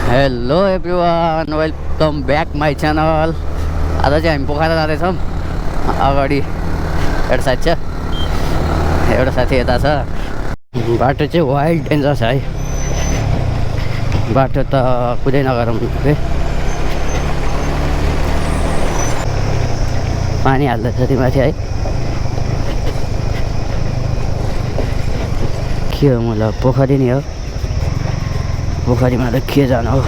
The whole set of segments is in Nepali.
Hello everyone, welcome back my channel. आज चाहिँ हामी पोखरा जाँदैछौँ। अगाडि एउटा साथी छ, एउटा साथी यता छ। बाटो चाहिँ वाइल्ड डेन्जर छ है। बाटो त कुदै नगरौँ के, पानी हाल्दैछ त्यहीमाथि है। के हो मलाई पोखरी नै हो, पोखरीमा त के जानु हो।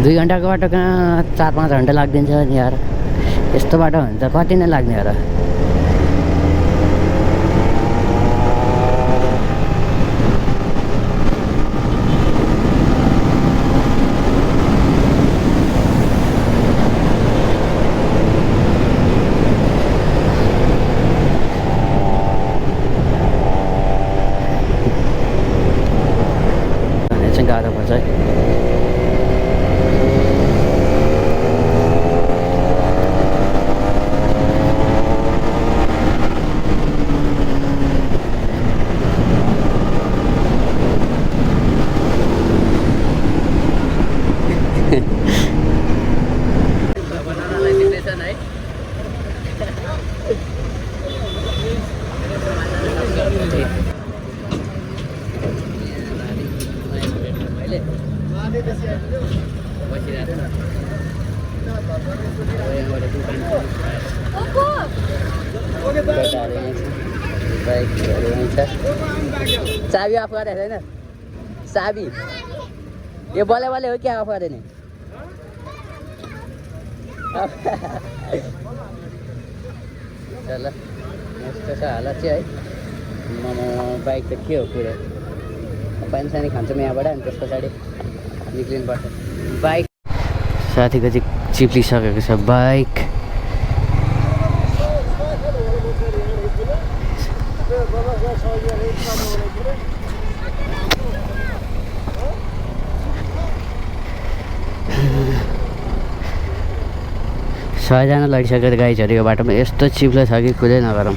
दुई घन्टाको बाटो कहाँ 4-5 घन्टा लाग्दिन्छ नि यार। यस्तो बाटो हुन्छ कति नै लाग्ने हो र। गाह्रो पर्छ है। चाबी अफ गरेको छैन, चाबी यो बले बले हो क्या अफ गरे नि। ल यस्तो छ हालत चाहिँ है। बाइक त के हो पुरै पानी सानी खान्छौँ यहाँबाट, अनि त्यस पछाडि निक्लिनुपर्छ। बाइक साथीको चाहिँ चिप्लिसकेको छ बाइक। सबैजना लडिसक्यो गाइजहरू। यो बाटोमा यस्तो चिप्लो छ कि कुदै नगरौँ।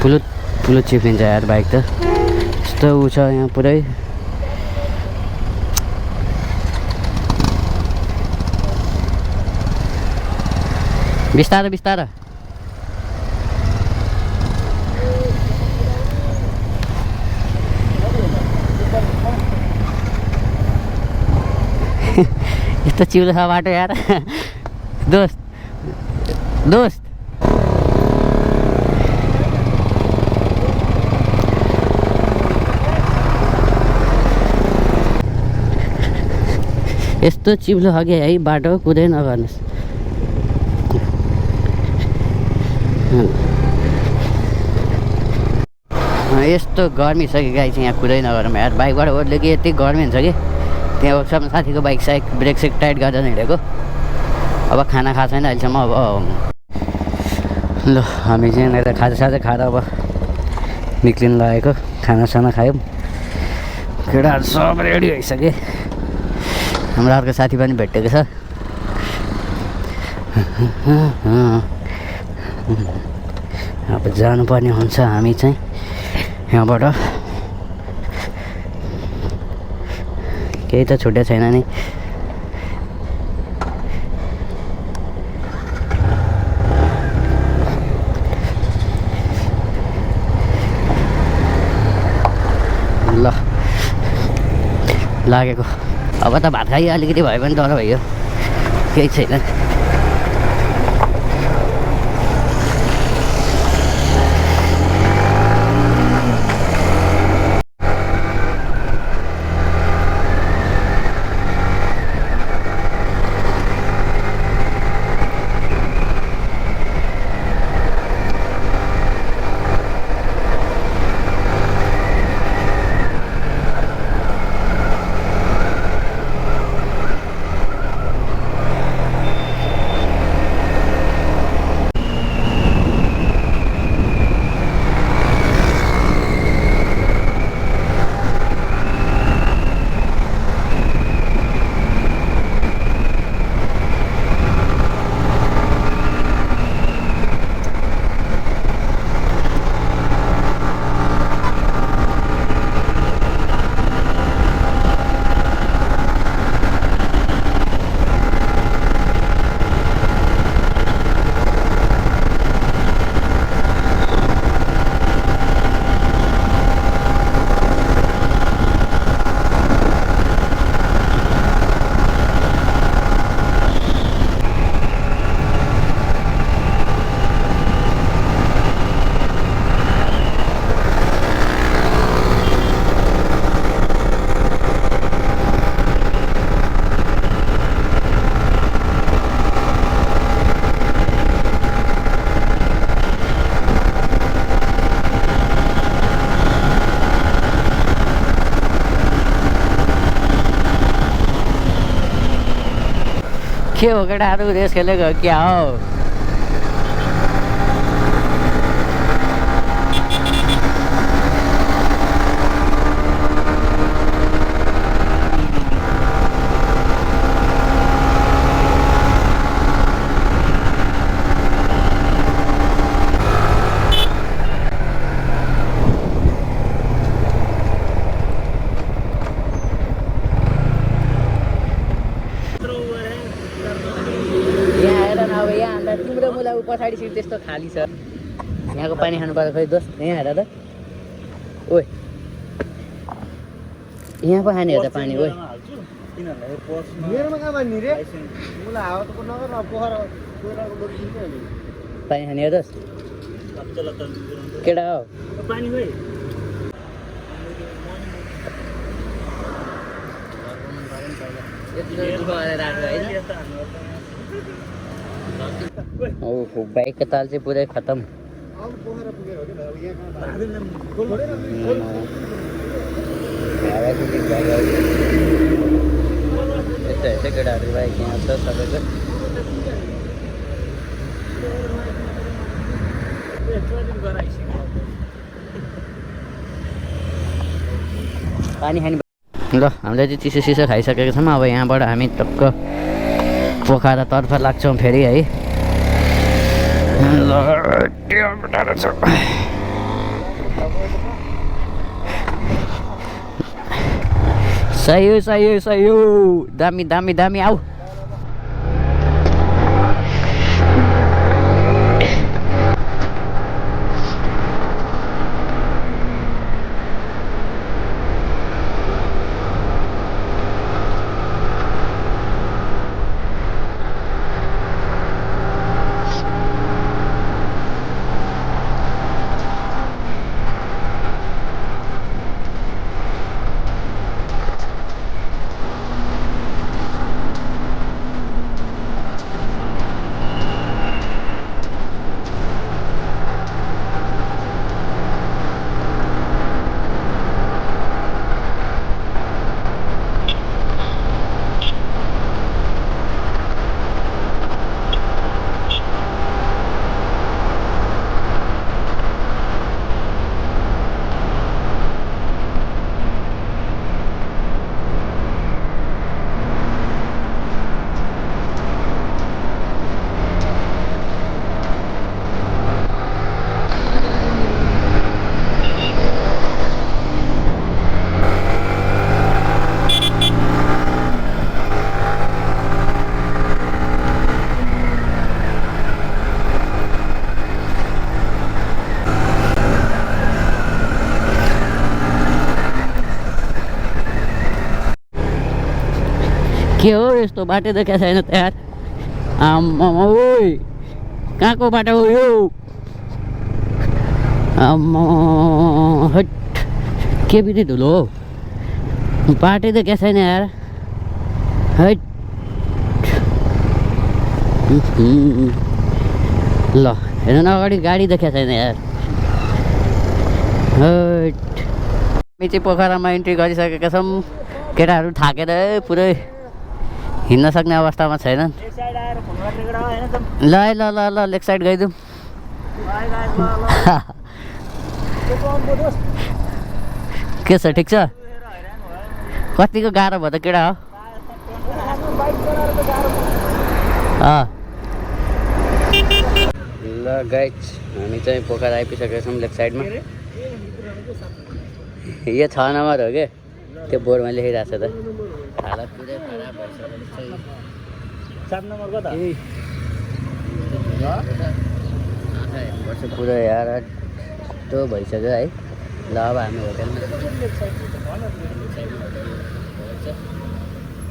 पुलुत पुलुत चिप्लिन्छ यार बाइक त। यस्तो उ छ यहाँ पुरै। बिस्तारो बिस्तारो। यस्तो चिप्लो छ बाटो यार। दोस्त दोस्त यस्तो चिप्लो छ कि है बाटो कुदै नगर्नुहोस्। यस्तो गर्मी छ कि गाई चाहिँ यहाँ कुदै नगरौँ यार। बाइकबाट ओर्ल्यो कि यति गर्मी हुन्छ कि त्यहाँ वर्कसपमा साथीको बाइक साइक ब्रेक सेक टाइट गरेर हिँडेको। अब खाना खाएको छैन अहिलेसम्म। अब ल हामी चाहिँ यता खाजासाजा खाएर अब निक्लिनु लागेको। खानासाना खायौँ, केटाहरू सब रेडी भइसक्यो। हाम्रो अर्को साथी पनि भेटेको छ। अब जानुपर्ने हुन्छ हामी चाहिँ यहाँबाट। केही त छुट्टै छैन नि। ल लागेको। अब त भात खाइ अलिकति भए पनि डर भयो, केही छैन। के हो केटाहरू रेस खेलेको क्या हो तिम्रो मुला पछाडि सिट त्यस्तो खाली छ यहाँको पानी खानु पर्छ खै दोस्त यहाँ हेर त ओइ यहाँ पो खाने हो त पानी ओइ पानी खाने हो दोस्त केटा हो ओहो बाइकको ताल चाहिँ पुरै खतम यस्तो हेर्छ केटाहरू बाइक यहाँ छ सबैको पानी खाने ल हामीले चाहिँ चिसो सिसो खाइसकेको छौँ अब यहाँबाट हामी टक्क पोखरातर्फ लाग्छौँ फेरि है सही हो दामी दामी दामी आऊ के हो यस्तो बाटो देखाएको छैन त यार आम्मा ओइ कहाँको बाटो हो यो आम्मा हट के बित्ति धुलो हो बाटो देखाएको छैन यार हट ल हेर्नु न अगाडि गाडी देखाएको छैन यार हट हामी चाहिँ पोखरामा इन्ट्री गरिसकेका छौँ केटाहरू थाकेर पुरै हिँड्न सक्ने अवस्थामा छैनन् ल ल ल ल लेफ्ट साइड गइदिउँ के छ ठिक छ कतिको गाह्रो भयो त केटा हो ल गाइज हामी चाहिँ पोखरा आइपुगेका छौँ लेफ्ट साइडमा यो 6 नम्बर हो क्या त्यो बोर्डमा लेखिरहेको छ त हालत पुरै खराब भइसक्यो 7 नम्बर कता पुरै यार यस्तो भइसक्यो है ल अब हामी होटलमा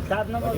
7 नम्बर